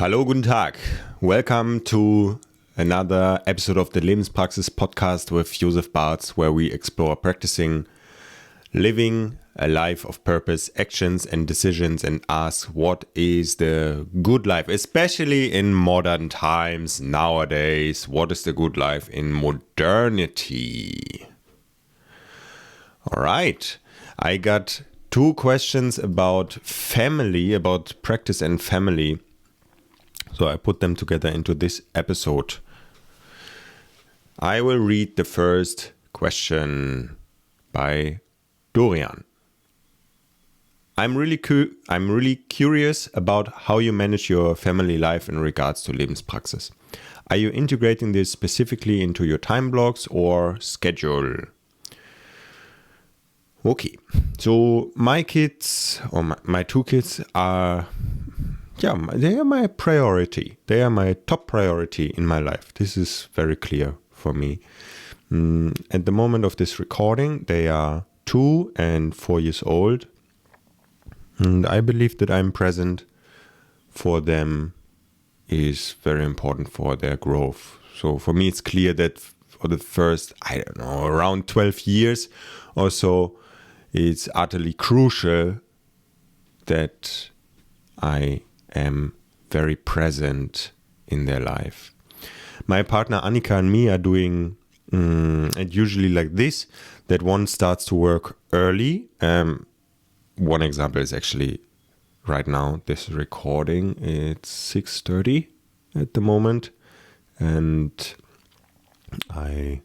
Hallo, guten Tag. Welcome to another episode of the Lebenspraxis podcast with Joseph Bartz, where we explore practicing living a life of purpose, actions and decisions, and ask what is the good life, especially in modern times nowadays. What is the good life in modernity? All right. I got two questions about family, about practice and family. So I put them together into this episode. I will read the first question by Dorian. I'm really curious about how you manage your family life in regards to Lebenspraxis. Are you integrating this specifically into your time blocks or schedule? Okay, so my kids, or my two kids are... they are my priority. They are my top priority in my life. This is very clear for me. At the moment of this recording, they are 2 and 4 years old. And I believe that I'm present for them is very important for their growth. So for me, it's clear that for the first, around 12 years or so, it's utterly crucial that I am very present in their life. My partner Annika and me are doing it usually like this, that one starts to work early. One example is actually right now, this recording, it's 6:30 at the moment. And I,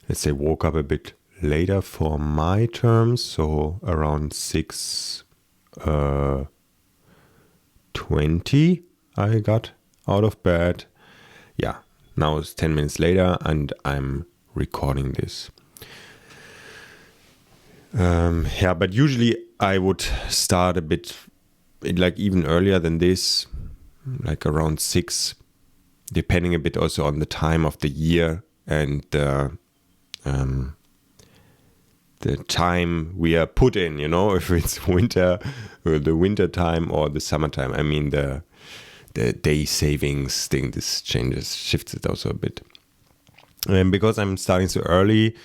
let's say, woke up a bit later for my terms, so around 6:20 I got out of bed. Yeah, now it's 10 minutes later and I'm recording this. But usually I would start a bit, like even earlier than this, like around 6, depending a bit also on the time of the year and the time we are put in, if it's winter, or the winter time or the summertime. I mean, the day savings thing, this shifts it also a bit. And because I'm starting so early,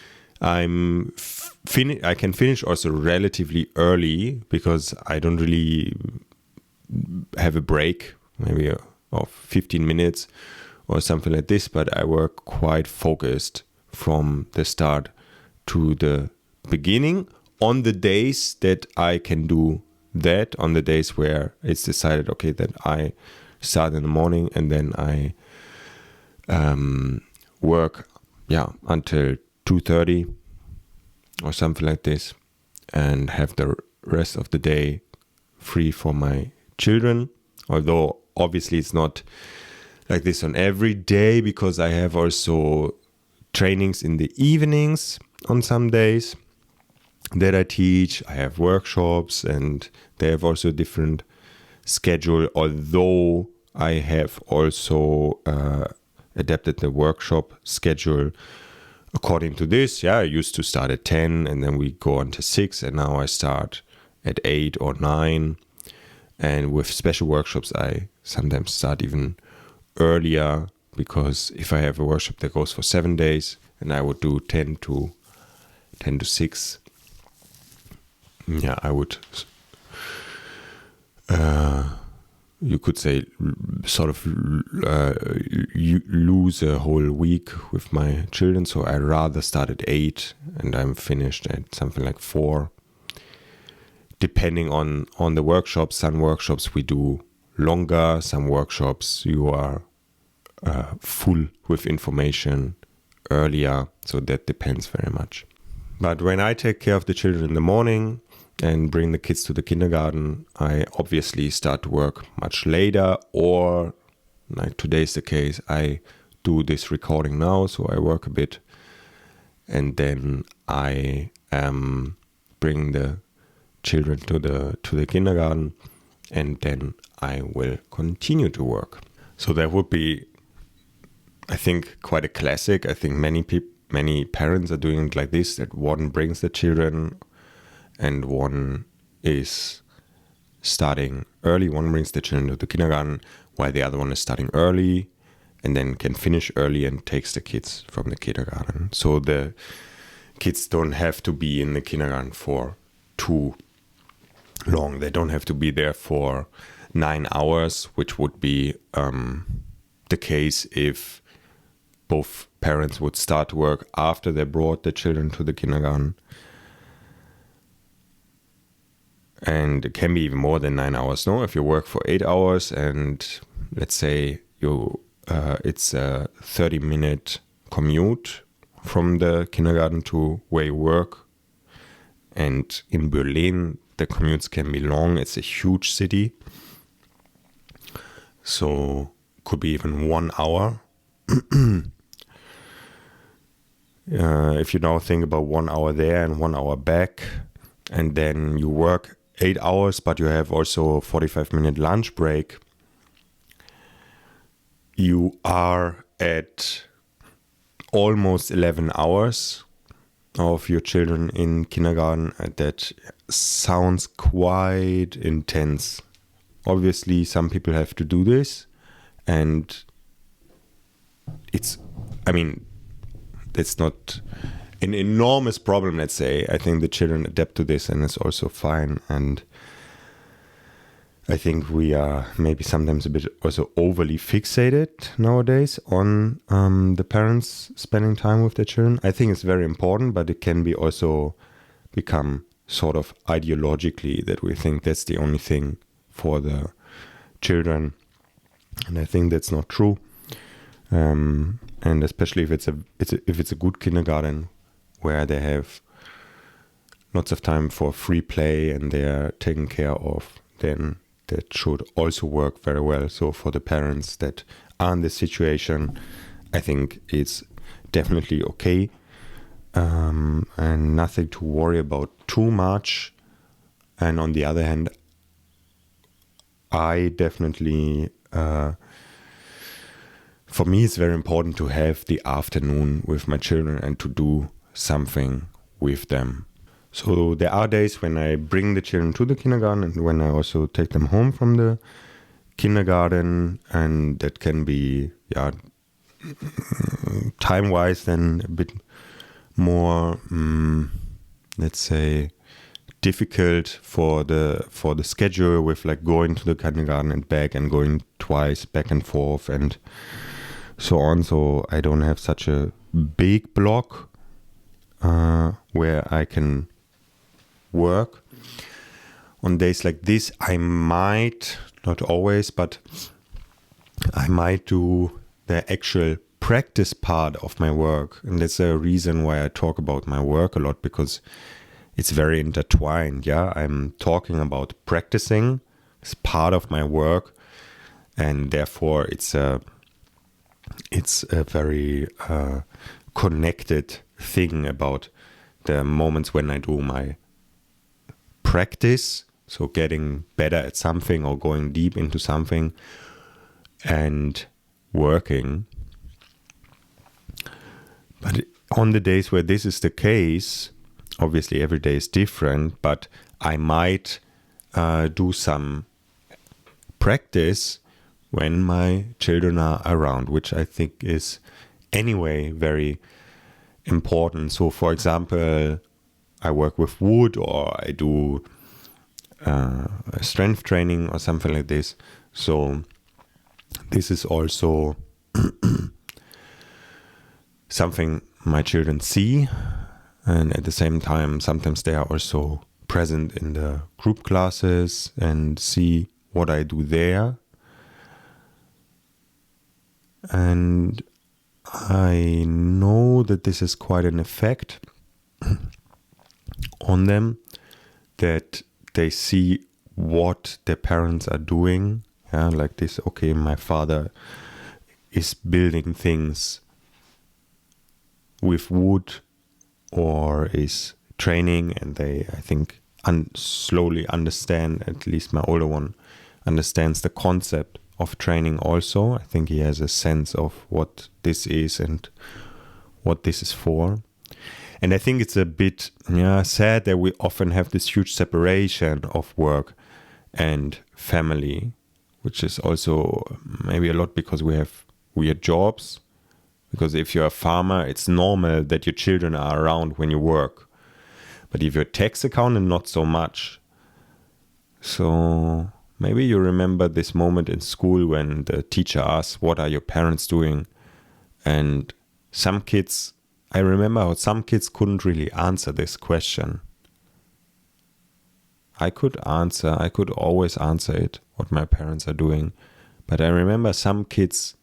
I can finish also relatively early because I don't really have a break, maybe of 15 minutes or something like this, but I work quite focused from the start to the beginning on the days that I can do that, on the days where it's decided, okay, that I start in the morning and then I work until 2:30 or something like this, and have the rest of the day free for my children. Although obviously it's not like this on every day, because I have also trainings in the evenings on some days that I teach. I have workshops and they have also a different schedule, although I have also adapted the workshop schedule according to this. I used to start at 10 and then we go on to 6, and now I start at 8 or 9. And with special workshops, I sometimes start even earlier, because if I have a workshop that goes for 7 days, and I would do 10 to 6, I would, you could say, sort of lose a whole week with my children. So I rather start at 8 and I'm finished at something like 4. Depending on the workshops, some workshops we do longer, some workshops you are full with information earlier. So that depends very much. But when I take care of the children in the morning and bring the kids to the kindergarten, I obviously start to work much later, or like today's the case, I do this recording now, so I work a bit and then I bring the children to the kindergarten, and then I will continue to work. So that would be, I think, quite a classic. I think many parents are doing it like this, that one brings the children and one is starting early. One brings the children to the kindergarten, while the other one is starting early and then can finish early and takes the kids from the kindergarten. So the kids don't have to be in the kindergarten for too long. They don't have to be there for 9 hours, which would be the case if both parents would start work after they brought the children to the kindergarten. And it can be even more than 9 hours. No, if you work for 8 hours and let's say it's a 30-minute commute from the kindergarten to where you work. And in Berlin, the commutes can be long. It's a huge city. So could be even 1 hour. If you now think about 1 hour there and 1 hour back, and then you work 8 hours, but you have also a 45-minute lunch break, you are at almost 11 hours of your children in kindergarten. That sounds quite intense. Obviously, some people have to do this, and it's not an enormous problem, let's say. I think the children adapt to this and it's also fine. And I think we are maybe sometimes a bit also overly fixated nowadays on the parents spending time with their children. I think it's very important, but it can be also become sort of ideologically that we think that's the only thing for the children. And I think that's not true. And especially if it's a good kindergarten where they have lots of time for free play and they are taken care of, then that should also work very well. So for the parents that are in this situation, I think it's definitely okay, and nothing to worry about too much. And on the other hand, I definitely for me, it's very important to have the afternoon with my children and to do something with them. So there are days when I bring the children to the kindergarten and when I also take them home from the kindergarten, and that can be, time-wise then a bit more, let's say, difficult for the schedule with like going to the kindergarten and back and going twice back and forth and so on. So I don't have such a big block where I can work. On days like this, I might, not always, but I might do the actual practice part of my work. And that's a reason why I talk about my work a lot, because it's very intertwined. Yeah, I'm talking about practicing as part of my work, and therefore it's a very connected thing about the moments when I do my practice, so getting better at something or going deep into something, and working. But on the days where this is the case, obviously every day is different, but I might do some practice when my children are around, which I think is anyway very important. So for example, I work with wood, or I do strength training or something like this. So this is also something my children see, and at the same time sometimes they are also present in the group classes and see what I do there. And I know that this is quite an effect on them, that they see what their parents are doing. Yeah, like this, okay, my father is building things with wood or is training, and they, I think, slowly understand, at least my older one understands the concept of training also. I think he has a sense of what this is and what this is for. And I think it's a bit sad that we often have this huge separation of work and family, which is also maybe a lot because we have weird jobs. Because if you're a farmer, it's normal that your children are around when you work. But if you're a tax accountant, not so much. So maybe you remember this moment in school when the teacher asks, what are your parents doing? And some kids, I remember how some kids couldn't really answer this question. I could always answer it, what my parents are doing. But I remember some kids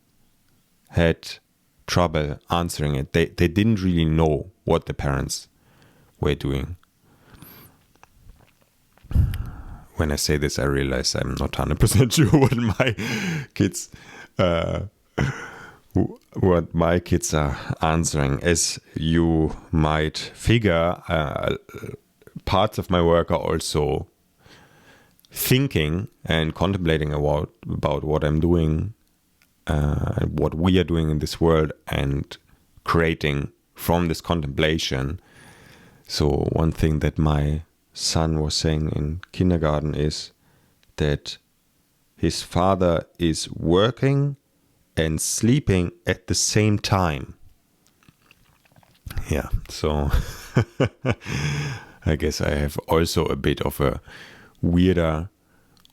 had trouble answering it. They didn't really know what the parents were doing. When I say this, I realize I'm not 100% sure what my kids are answering. As you might figure, parts of my work are also thinking and contemplating about what I'm doing, what we are doing in this world, and creating from this contemplation. So one thing that my son was saying in kindergarten is that his father is working and sleeping at the same time. Yeah, so I guess I have also a bit of a weirder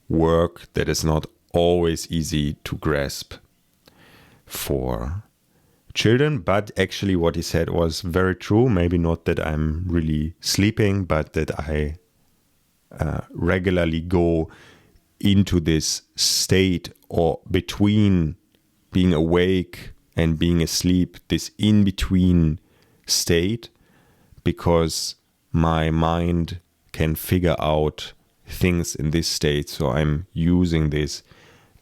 work that is not always easy to grasp for children, but actually what he said was very true. Maybe not that I'm really sleeping, but that I regularly go into this state, or between being awake and being asleep, this in-between state, because my mind can figure out things in this state. So I'm using this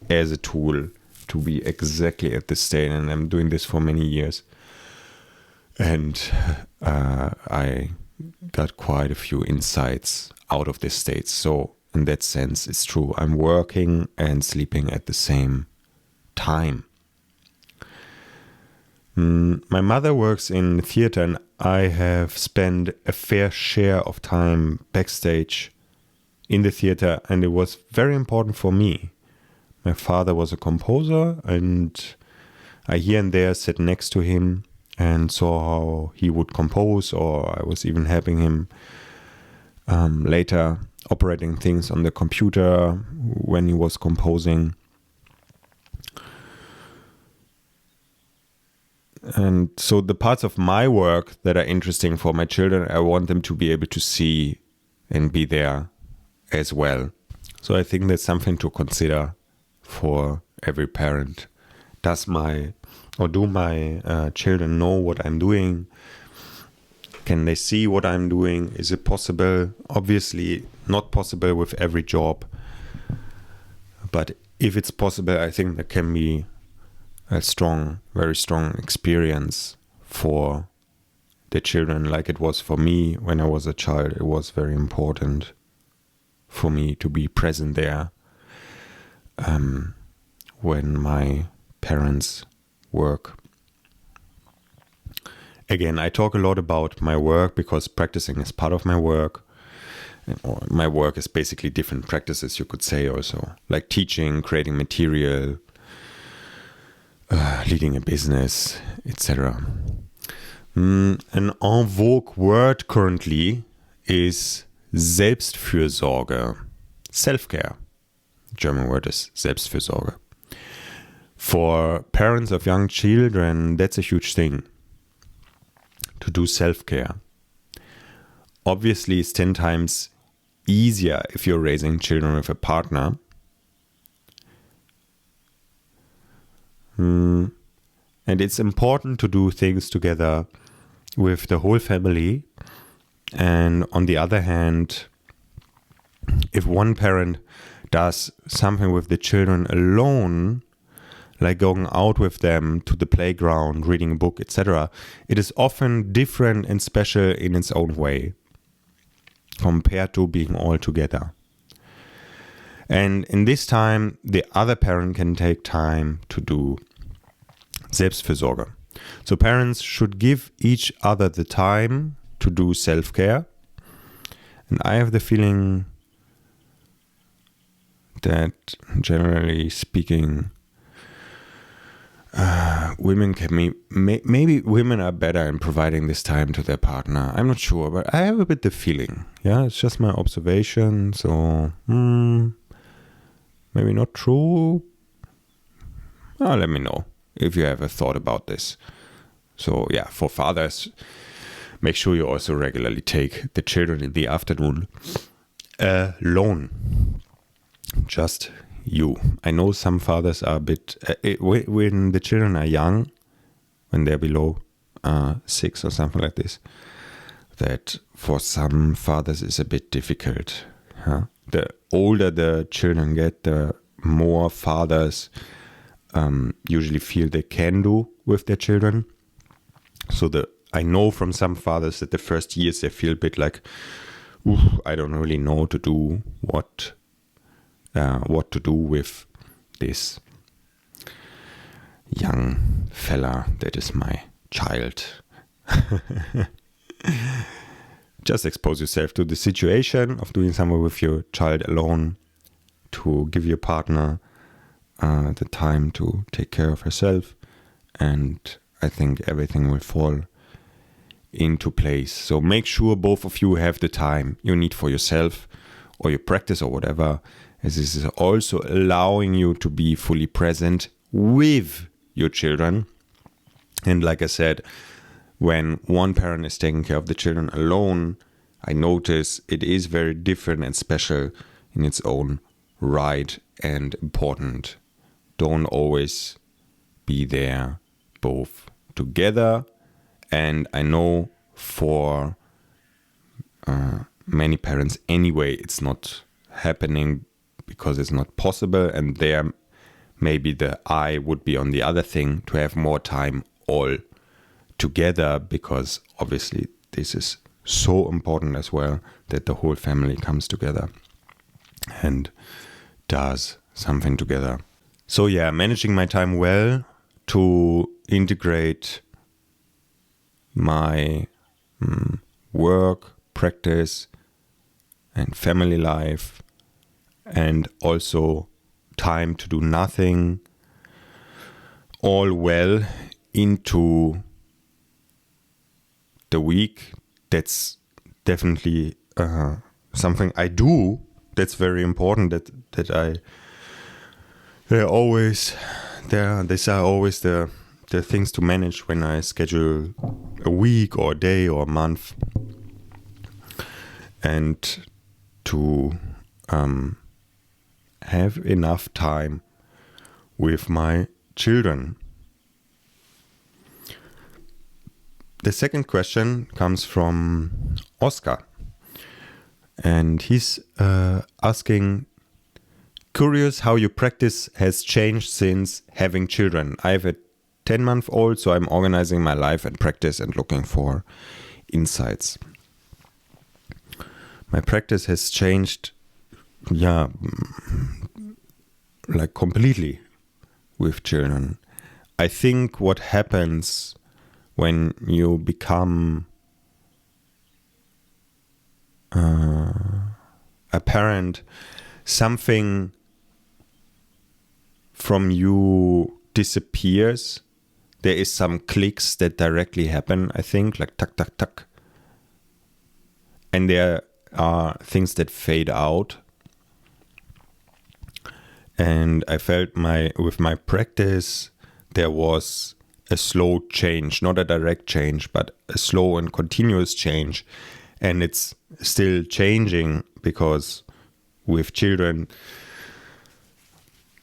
as a tool to be exactly at this state, and I'm doing this for many years. And I got quite a few insights out of this state. So in that sense, it's true. I'm working and sleeping at the same time. My mother works in theater, and I have spent a fair share of time backstage in the theater, and it was very important for me. My father was a composer, and I here and there sat next to him and saw how he would compose, or I was even helping him later operating things on the computer when he was composing. And so the parts of my work that are interesting for my children, I want them to be able to see and be there as well. So I think that's something to consider for every parent. Do my children know what I'm doing? Can they see what I'm doing? Is it possible? Obviously not possible with every job. But if it's possible, I think that can be a very strong experience for the children, like it was for me when I was a child. It was very important for me to be present there when my parents work. Again, I talk a lot about my work because practicing is part of my work. My work is basically different practices, you could say, also, like teaching, creating material, leading a business, etc. An en vogue word currently is Selbstfürsorge, self-care. German word is Selbstfürsorge. For parents of young children, that's a huge thing, to do self-care. Obviously, it's 10 times easier if you're raising children with a partner. And it's important to do things together with the whole family. And on the other hand, if one parent does something with the children alone, like going out with them to the playground, reading a book, etc., it is often different and special in its own way compared to being all together. And in this time, the other parent can take time to do Selbstfürsorge. So parents should give each other the time to do self-care. And I have the feeling that generally speaking, women can maybe women are better in providing this time to their partner. I'm not sure, but I have a bit the feeling. Yeah, it's just my observation. So maybe not true. Let me know if you have a thought about this. So yeah, for fathers, make sure you also regularly take the children in the afternoon alone. Just you. I know some fathers are a bit, when the children are young, when they're below 6 or something like this, that for some fathers is a bit difficult. Huh? The older the children get, the more fathers usually feel they can do with their children. So I know from some fathers that the first years they feel a bit like, I don't really know to do what to do with this young fella that is my child. Just expose yourself to the situation of doing something with your child alone, to give your partner the time to take care of herself, and I think everything will fall into place. So make sure both of you have the time you need for yourself or your practice or whatever, as this is also allowing you to be fully present with your children. And like I said, when one parent is taking care of the children alone, I notice it is very different and special in its own right and important. Don't always be there both together. And I know for many parents anyway, it's not happening because it's not possible. And there maybe the eye would be on the other thing, to have more time all together, because obviously this is so important as well, that the whole family comes together and does something together. So yeah, managing my time well to integrate my work, practice, and family life, and also time to do nothing, all well into the week. That's definitely something I do. That's very important. These are always the things to manage when I schedule a week or a day or a month, and to have enough time with my children. The second question comes from Oscar, and he's asking, curious how your practice has changed since having children. I have a 10-month-old, so I'm organizing my life and practice and looking for insights. My practice has changed, like completely with children. I think what happens when you become a parent, something from you disappears. There is some clicks that directly happen, I think, like tuck, tuck, tuck. And there are things that fade out. And I felt with my practice, there was a slow change, not a direct change, but a slow and continuous change. And it's still changing, because with children,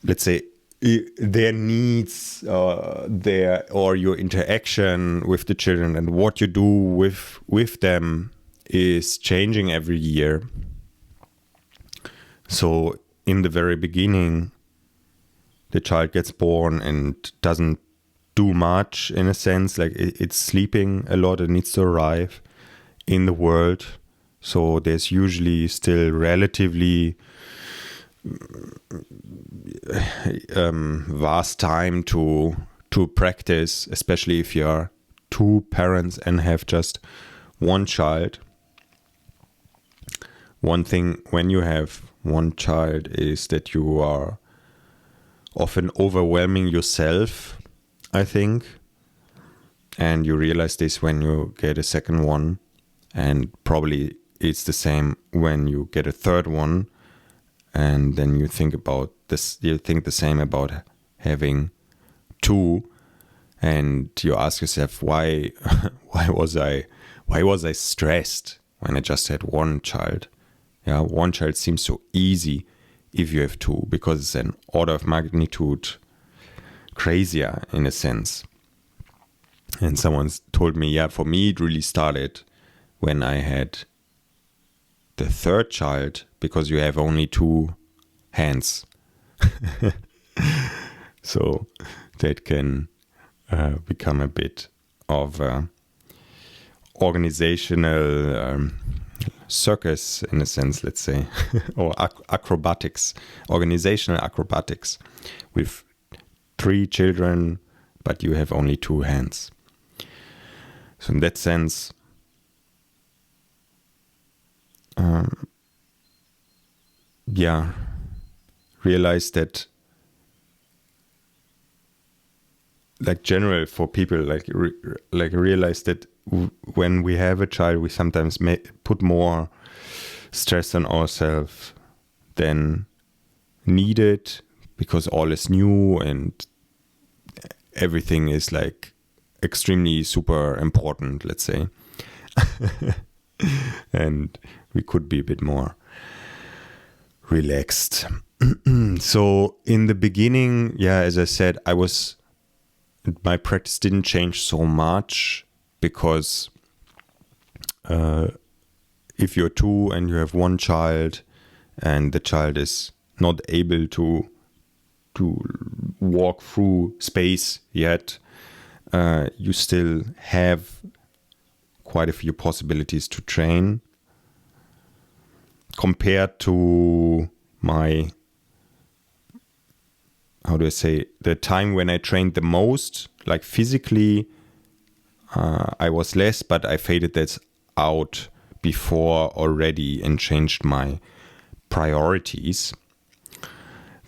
let's say, their needs, or your interaction with the children and what you do with them is changing every year. So in the very beginning, the child gets born and doesn't do much, in a sense, like it's sleeping a lot. It needs to arrive in the world. So there's usually still relatively vast time to practice, especially if you're two parents and have just one child. one thing when you have one child is that you are often overwhelming yourself, I think. And you realize this when you get a second one. And probably it's the same when you get a third one. And then you think about this, you think the same about having two. And you ask yourself, why was I stressed when I just had one child? Yeah, one child seems so easy if you have two, because it's an order of magnitude crazier in a sense. And someone's told me, yeah, for me it really started when I had the third child, because you have only two hands. So that can become a bit of organizational circus in a sense, let's say, or acrobatics, organizational acrobatics with 3 children, but you have only 2 hands. So in that sense, realize that, like general for people, like realize that when we have a child, we sometimes put more stress on ourselves than needed, because all is new and everything is like extremely super important, let's say. And we could be a bit more relaxed. So in the beginning, as I said, my practice didn't change so much, because if you're 2 and you have 1 child and the child is not able to walk through space yet, you still have quite a few possibilities to train compared to my, the time when I trained the most, like physically, I was less, but I faded that out before already and changed my priorities.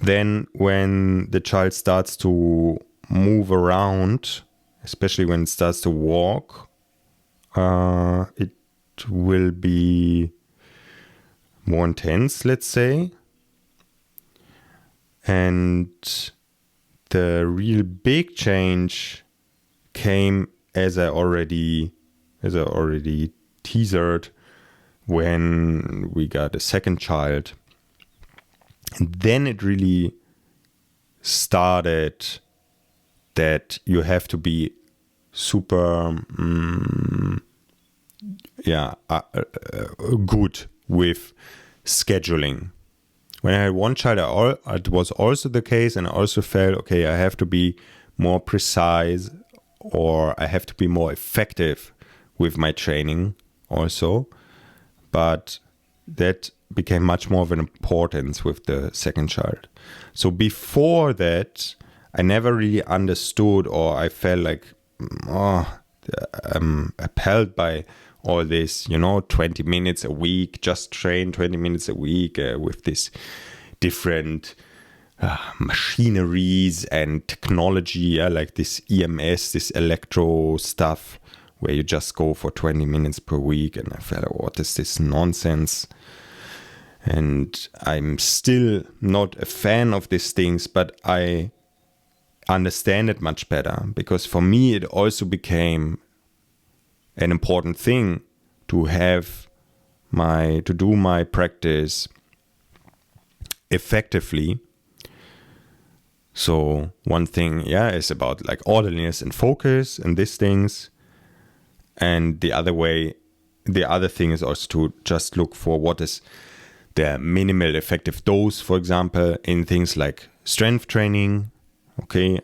Then when the child starts to move around, especially when it starts to walk, it will be more intense, let's say. And the real big change came, as I already teasered, when we got a second child. And then it really started that you have to be super good with scheduling. When I had one child, it was also the case, and I also felt, okay, I have to be more precise, or I have to be more effective with my training also. But that became much more of an importance with the second child. So before that, I never really understood, or I felt like, I'm appalled by all this, 20 minutes a week, just train 20 minutes a week with this different machineries and technology, like this EMS, this electro stuff, where you just go for 20 minutes per week. And I felt, what is this nonsense? And I'm still not a fan of these things, but I understand it much better, because for me it also became an important thing to do my practice effectively. So one thing, is about like orderliness and focus and these things. And the other thing is also to just look for what is the minimal effective dose, for example, in things like strength training. Okay,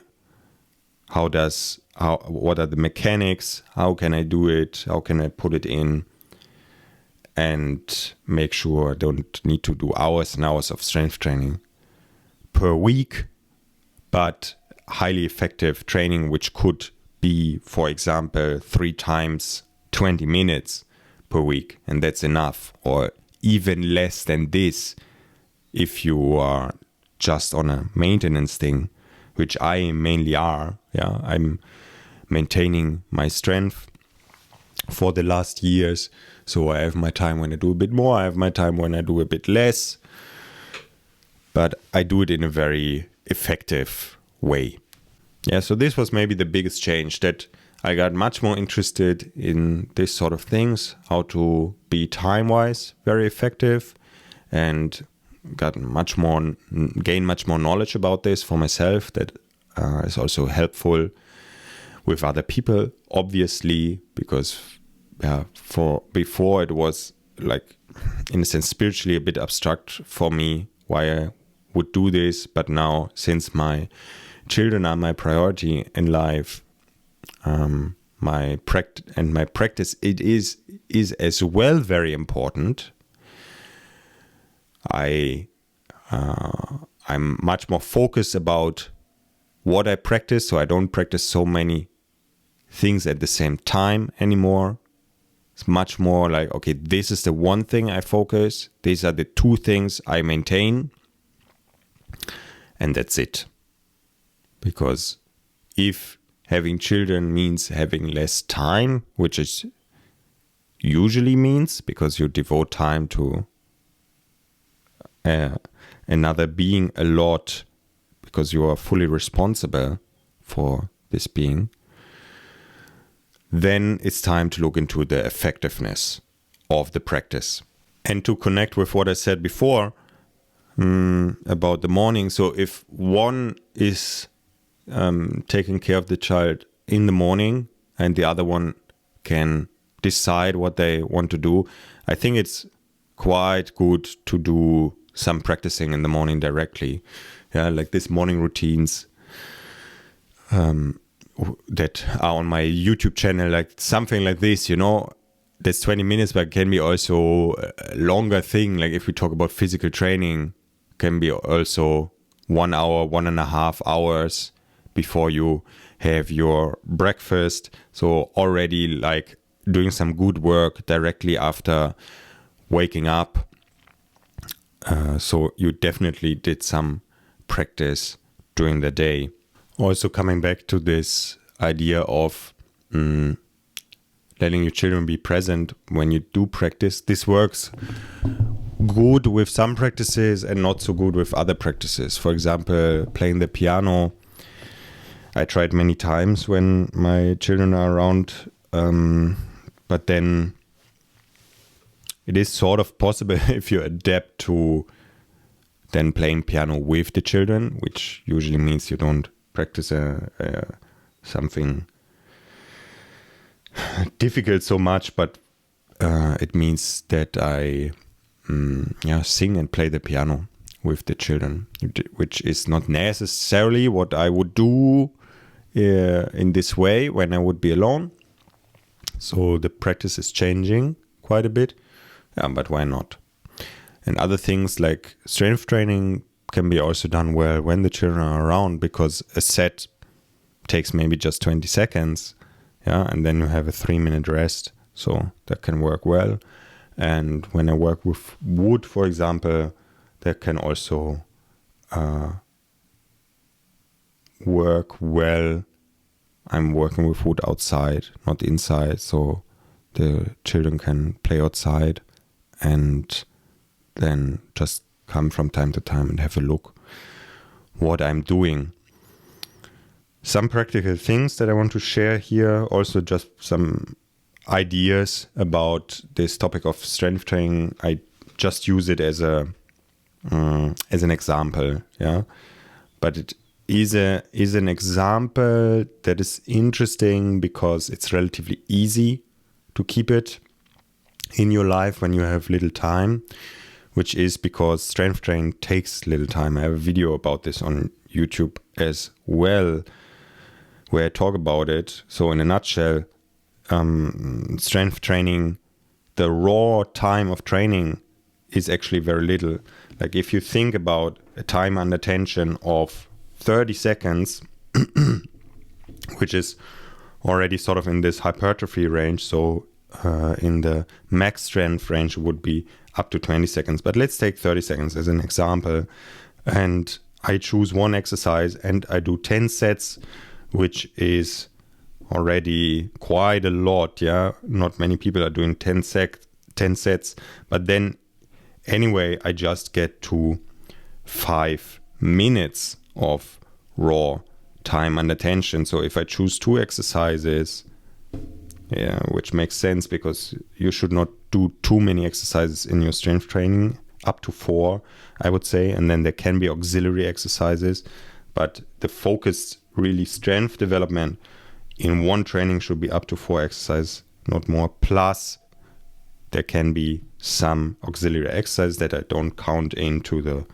what are the mechanics? How can I do it? How can I put it in? And make sure I don't need to do hours and hours of strength training per week, but highly effective training, which could be, for example, 3 times 20 minutes per week, and that's enough. Or even less than this if you are just on a maintenance thing, which I mainly are. Yeah, I'm maintaining my strength for the last years. So I have my time when I do a bit more, I have my time when I do a bit less. But I do it in a very effective way. Yeah, so this was maybe the biggest change, that I got much more interested in this sort of things, how to be time-wise very effective, and gain much more knowledge about this for myself. That is also helpful with other people, obviously, because for before it was like, in a sense, spiritually a bit abstract for me why I would do this. But now, since my children are my priority in life, my practice it is as well very important. I'm much more focused about what I practice, so I don't practice so many things at the same time anymore. It's much more like, okay, this is the one thing I focus, these are the two things I maintain, and that's it. Because if having children means having less time, which is usually means because you devote time to another being a lot, because you are fully responsible for this being, then it's time to look into the effectiveness of the practice. And to connect with what I said before about the morning. So if one is taking care of the child in the morning and the other one can decide what they want to do, I think it's quite good to do some practicing in the morning directly. Yeah, like these morning routines that are on my YouTube channel, like something like this, that's 20 minutes, but can be also a longer thing. Like if we talk about physical training, can be also 1 hour, 1.5 hours before you have your breakfast. So already like doing some good work directly after waking up. So you definitely did some practice during the day. Also coming back to this idea of letting your children be present when you do practice. This works good with some practices and not so good with other practices. For example, playing the piano. I tried many times when my children are around, but then it is sort of possible if you adapt to then playing piano with the children, which usually means you don't practice something difficult so much, but it means that I sing and play the piano with the children, which is not necessarily what I would do in this way when I would be alone. So the practice is changing quite a bit, but why not? And other things like strength training can be also done well when the children are around, because a set takes maybe just 20 seconds, and then you have a 3-minute rest. So that can work well. And when I work with wood, for example, that can also work well. I'm working with wood outside, not inside, so the children can play outside and then just come from time to time and have a look what I'm doing. Some practical things that I want to share here, also just some ideas about this topic of strength training. I just use it as an example, but it is an example that is interesting because it's relatively easy to keep it in your life when you have little time, which is because strength training takes little time. I have a video about this on YouTube as well, where I talk about it. So in a nutshell, strength training, the raw time of training is actually very little. Like if you think about a time under tension of 30 seconds, which is already sort of in this hypertrophy range. So in the max strength range would be up to 20 seconds, but let's take 30 seconds as an example. And I choose one exercise and I do 10 sets, which is already quite a lot. Yeah, not many people are doing 10 sets, but then anyway, I just get to 5 minutes of raw time under tension. So if I choose 2 exercises, yeah, which makes sense because you should not do too many exercises in your strength training, up to 4, I would say. And then there can be auxiliary exercises, but the focused really strength development in one training should be up to 4 exercises, not more. Plus, there can be some auxiliary exercises that I don't count into the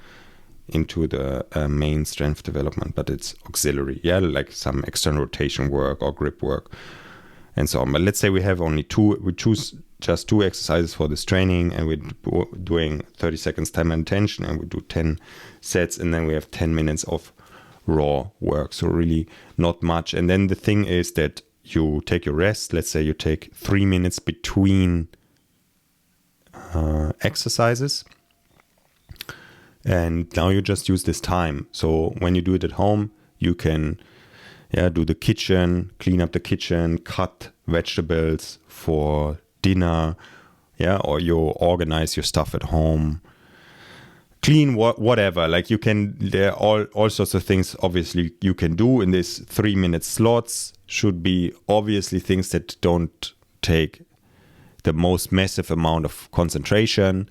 main strength development, but it's auxiliary, yeah, like some external rotation work or grip work and so on. But let's say we have only 2, we choose just 2 exercises for this training, and we're doing 30 seconds time and tension, and we do 10 sets, and then we have 10 minutes of raw work. So really not much. And then the thing is that you take your rest. Let's say you take 3 minutes between exercises, and now you just use this time. So when you do it at home, you can do the kitchen, clean up the kitchen, cut vegetables for dinner, or you organize your stuff at home, clean whatever. Like you can, there are all sorts of things obviously you can do in this 3-minute slots. Should be obviously things that don't take the most massive amount of concentration,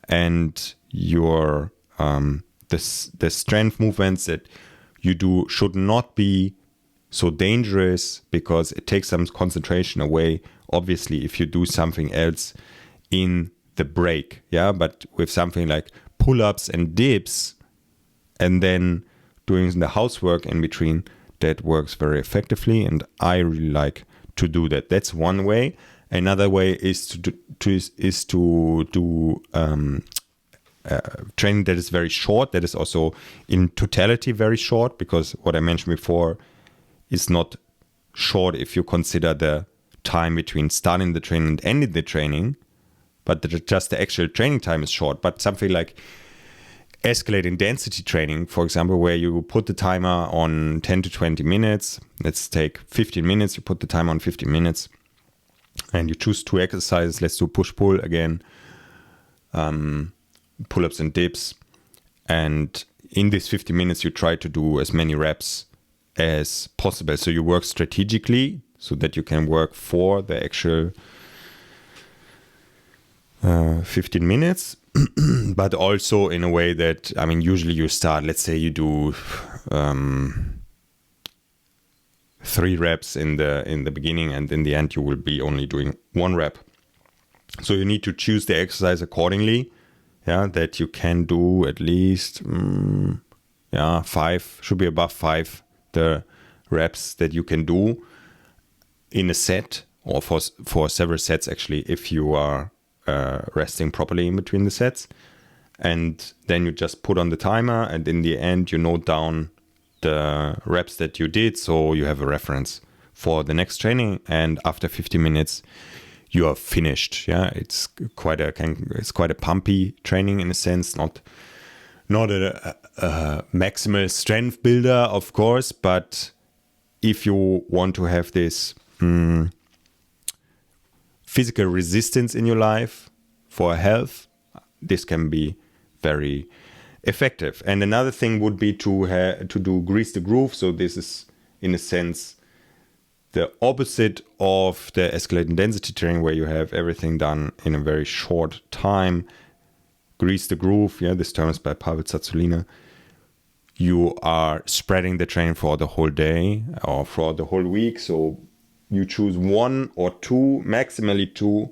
and your the strength movements that you do should not be so dangerous because it takes some concentration away, obviously, if you do something else in the break. But with something like pull-ups and dips and then doing the housework in between, that works very effectively, and I really like to do that. That's one way. Another way is to do training that is very short, that is also in totality very short, because what I mentioned before is not short if you consider the time between starting the training and ending the training, but just the actual training time is short. But something like escalating density training, for example, where you put the timer on 10 to 20 minutes, let's take 15 minutes, you put the timer on 15 minutes, and you choose 2 exercises. Let's do push-pull again, pull-ups and dips. And in these 50 minutes, you try to do as many reps as possible. So you work strategically so that you can work for the actual 15 minutes, but also in a way that, I mean, usually you start, let's say you do 3 reps in the beginning, and in the end you will be only doing 1 rep. So you need to choose the exercise accordingly, that you can do at least 5, should be above 5 the reps that you can do in a set, or for several sets actually, if you are resting properly in between the sets. And then you just put on the timer, and in the end you note down the reps that you did, so you have a reference for the next training. And after 50 minutes you are finished. It's quite a pumpy training in a sense, not a maximal strength builder, of course, but if you want to have this physical resistance in your life for health, this can be very effective. And another thing would be to do grease the groove. So this is, in a sense, the opposite of the escalating density training, where you have everything done in a very short time. Grease the groove, this term is by Pavel Tsatsouline. You are spreading the training for the whole day or for the whole week. So you choose 1 or 2, maximally 2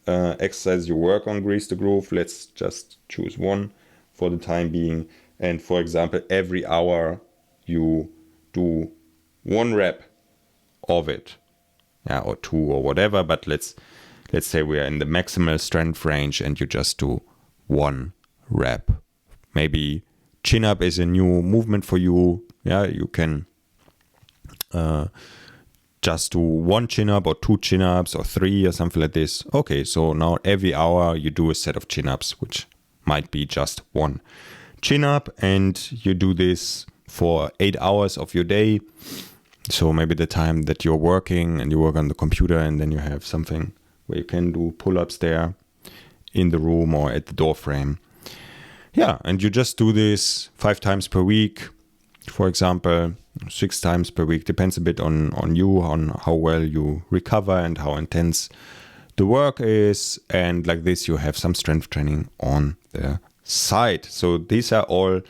exercises you work on grease the groove. Let's just choose 1 for the time being. And for example, every hour you do 1 rep of it, or 2 or whatever. But let's say we are in the maximal strength range, and you just do 1 rep. Maybe chin up is a new movement for you. You can just do 1 chin-up or 2 chin-ups or 3 or something like this. Okay, so now every hour you do a set of chin-ups, which might be just 1 chin-up, and you do this for 8 hours of your day. So maybe the time that you're working and you work on the computer, and then you have something where you can do pull-ups there in the room or at the door frame. Yeah, and you just do this 5 times per week, for example, 6 times per week. Depends a bit on you, on how well you recover and how intense the work is. And like this, you have some strength training on the side. So these are all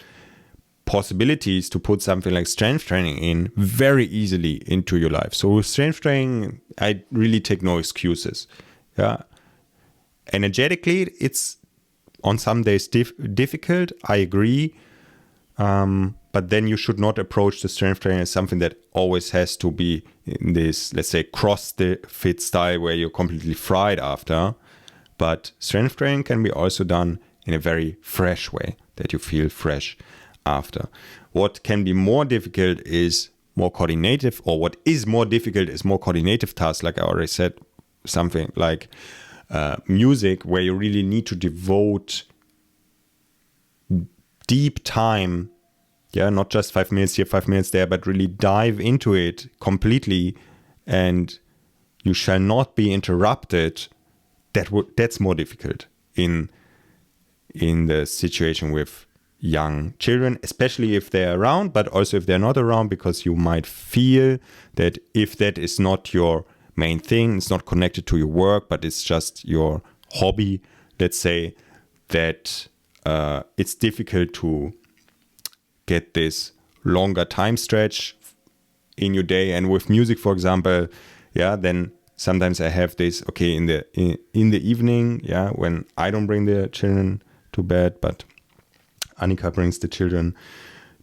possibilities to put something like strength training in very easily into your life. So with strength training, I really take no excuses. Yeah, energetically, it's on some days difficult. I agree. But then you should not approach the strength training as something that always has to be in this, let's say, cross-fit style where you're completely fried after. But strength training can be also done in a very fresh way, that you feel fresh after. What can be more difficult is more coordinative, or what is more difficult is more coordinative tasks, like I already said, something like music, where you really need to devote deep time, not just 5 minutes here, 5 minutes there, but really dive into it completely, and you shall not be interrupted. That's more difficult in the situation with young children, especially if they're around, but also if they're not around, because you might feel that if that is not your main thing, it's not connected to your work, but it's just your hobby, let's say, that it's difficult to get this longer time stretch in your day. And with music, for example, then sometimes I have this, in the evening, when I don't bring the children to bed, but Annika brings the children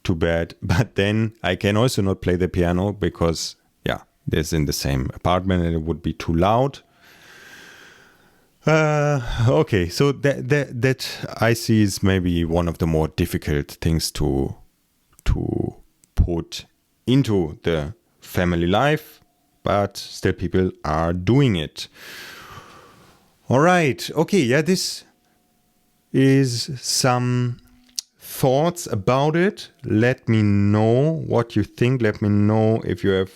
to bed. But then I can also not play the piano because, there's in the same apartment and it would be too loud. So that I see is maybe one of the more difficult things to put into the family life, but still people are doing it. All right. Okay. This is some thoughts about it. Let me know what you think. Let me know if you have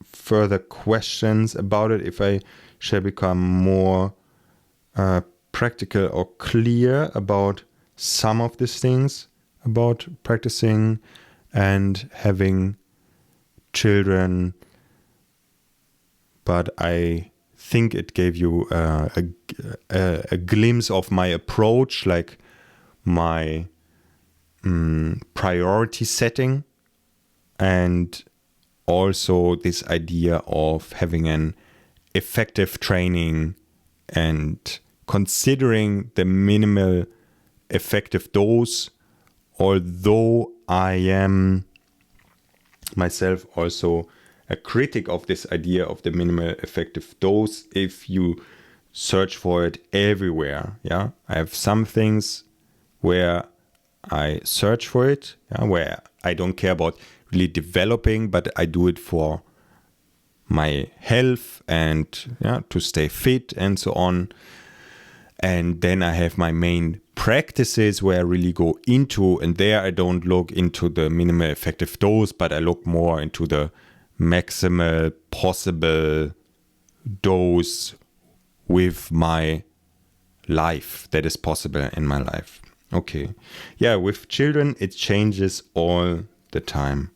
further questions about it, if I shall become more practical or clear about some of these things about practicing and having children. But I think it gave you a glimpse of my approach, like my priority setting, and also this idea of having an effective training and considering the minimal effective dose, although I am myself also a critic of this idea of the minimal effective dose if you search for it everywhere. I have some things where I search for it, where I don't care about really developing, but I do it for my health and to stay fit and so on. And then I have my main practices where I really go into, and there I don't look into the minimal effective dose, but I look more into the maximal possible dose with my life that is possible in my life. Okay. With children, it changes all the time.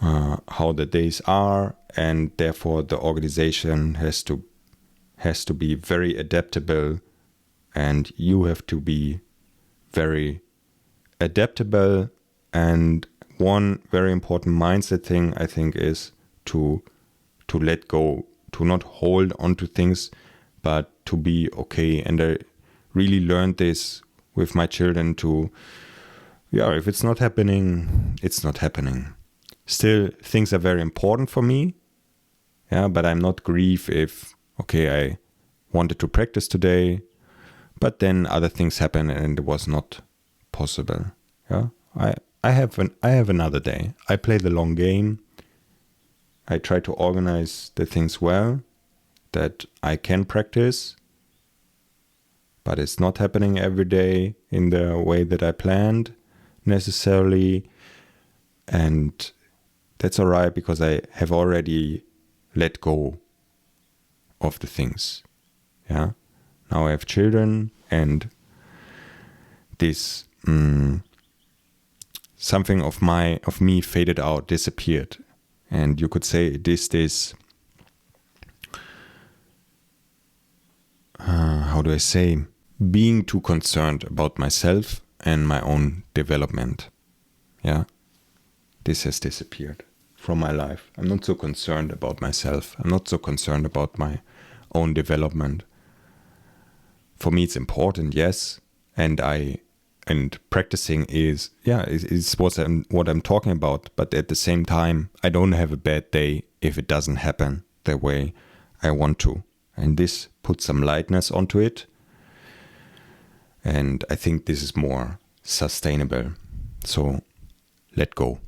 How the days are, and therefore the organization has to be very adaptable, and you have to be very adaptable. And one very important mindset thing, I think, is to let go, to not hold on to things, but to be okay. And I really learned this with my children to, if it's not happening, it's not happening. Still, things are very important for me. But I'm not grieved if, I wanted to practice today, but then other things happen and it was not possible. I have another day. I play the long game. I try to organize the things well that I can practice, but it's not happening every day in the way that I planned necessarily. And that's all right, because I have already let go of the things. Yeah. Now I have children, and this something of me faded out, disappeared. And you could say this how do I say, being too concerned about myself and my own development. Yeah. This has disappeared from my life. I'm not so concerned about myself. I'm not so concerned about my own development. For me, it's important, yes. And practicing is what I'm talking about. But at the same time, I don't have a bad day if it doesn't happen the way I want to. And this puts some lightness onto it. And I think this is more sustainable. So let go.